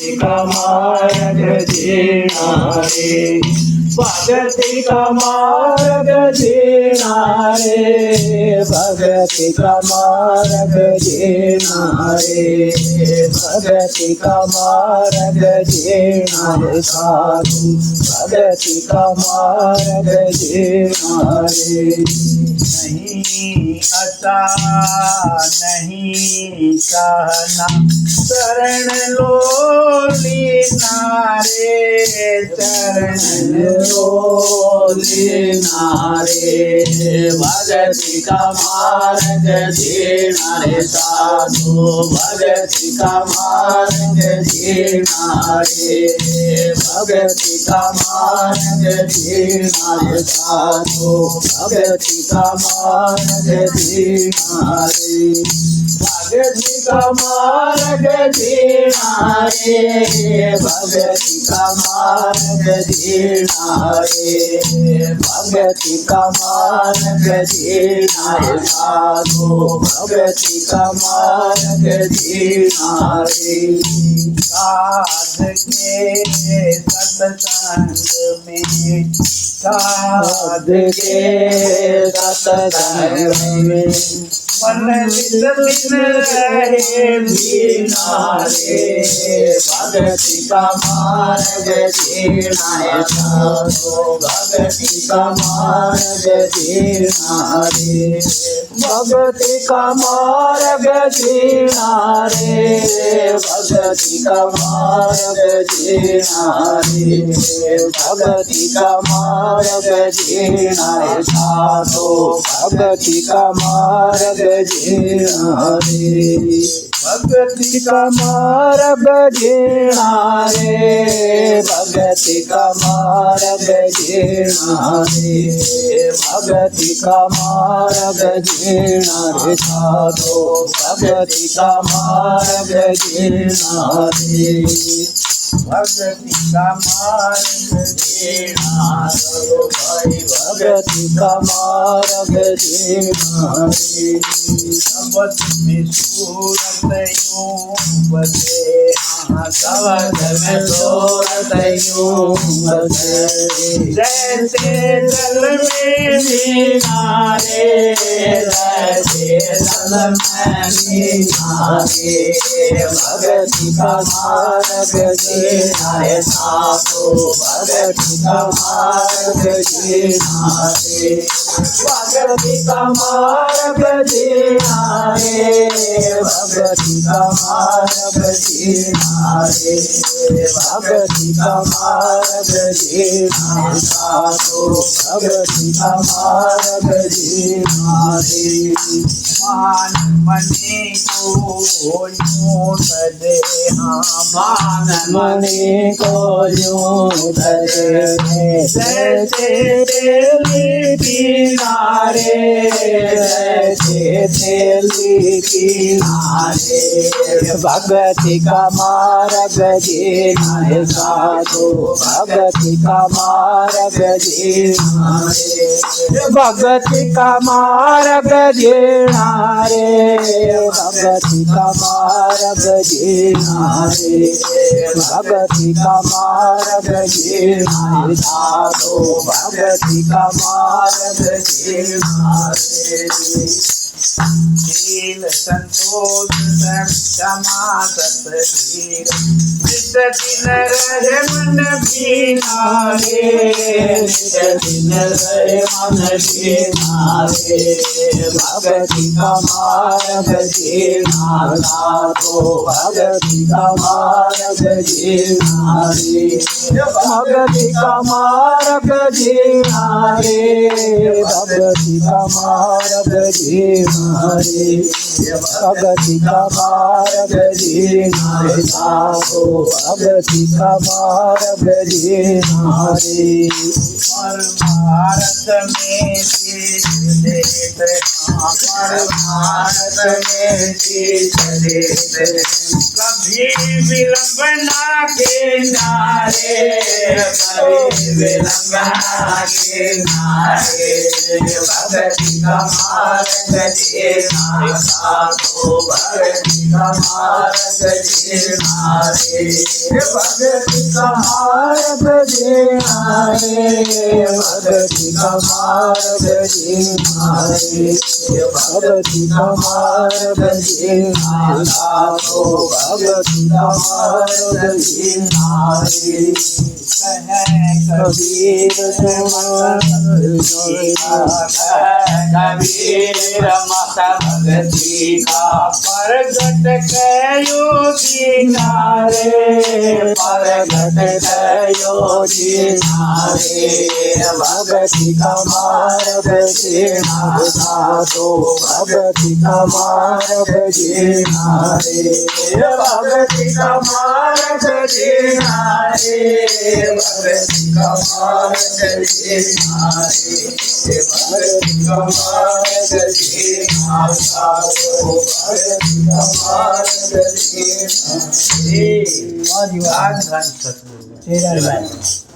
भगति का मार्ग जीना रे, भगति का मार्ग जीना रे, भगति का मार्ग जीना रे, भगति का मार्ग जीना रे साधु, भगति का मार्ग जीना रे। नहीं आता नहीं कहना शरण लो लीना रे, शरण लो लीना रे, भगति का मार्ग जीना रे साधु, भगति का मार्ग जीना रे, भगति का मार्ग जीना रे साधु, भगति का मार्ग जीना रे, भगति का मार्ग जीना रे, भगति का मार्ग जीना रे, भगति का मार्ग जीना रे साधु, भगति का मार्ग जीना रे। साध के सत्संग में, साध के सत्संग में, मन दिन रहे बीना रे, भगति का मार्ग जीना रे साधु, भगति का मार्ग जीना रे, भगति का मार्ग जीना रे, भगति का मार्ग जीना रे, भगति का मार्ग जीना रे साधु, भगति का मार्ग जीना रे, भगति का मार्ग जीना रे, भगति का मार्ग जीना रे, भगति का मार्ग जीना रे साधु, भगति का मार्ग जीना रे, भगति का मार्ग जीना रे भाई, भगति का मार्ग जीना रे। सबद में सूरत यूं बसे, हाँ सबद में सूरत यूं बसे, जैसे जल में मीना रे, जैसे जल में मीना रे, भगति का मार्ग जीना रे साधु, भगति का मार्ग जीना रे, भगति का मार्ग जीना रे, भगति का मार्ग जीना रे, भगति का मार्ग जीना रे साधु, भगति का मार्ग जीना रे। मान मने को यूं धरे, हाँ मान मने को यूं धरे, जैसे तेली किनारे, जैसे तेली किनारे, भगति का मार्ग जीना रे साधु, भगति का मार्ग जीना रे, भगति का मार्ग जीना रे, भगति का मार्ग जीना रे, भगति का मार्ग जीना रे साधु, भगति का मार्ग जीना रे। शील संतोष क्षमा सतधीर, नित दिन रहे मन भीना रे, नित दिन रहे मन भीना रे, भगति का मार्ग जीना साधु, भगति का मार्ग जीना रे, भगति का मार्ग जीना रे, भगति का मार्ग जीना रे, भगति का मार्ग जीना रे साधु, भगति का मार्ग जीना रे। और भारत में देश परमार्थ में शीश देते कभी विलंबना के नारे कभी विलंबना के नारे भक्ति का मार्ग देना साधो भक्ति का मार्ग देना रे भक्ति का मार्ग देना रे भक्ति का मार्ग देना रे भक्ति का मार्ग देना साधो भक्ति का मार्ग देना रे कबीर कबीर मत भक्ति का प्रगट कयोगी नारे प्रगट कयोगी नारे भक्ति का मार्ग देना साधो भक्ति का मार्ग देना रे भक्ति का मार्ग देना रे भक्ति का मार्ग देना रे भक्ति का मार्ग देना साधो भक्ति का मार्ग देना रे।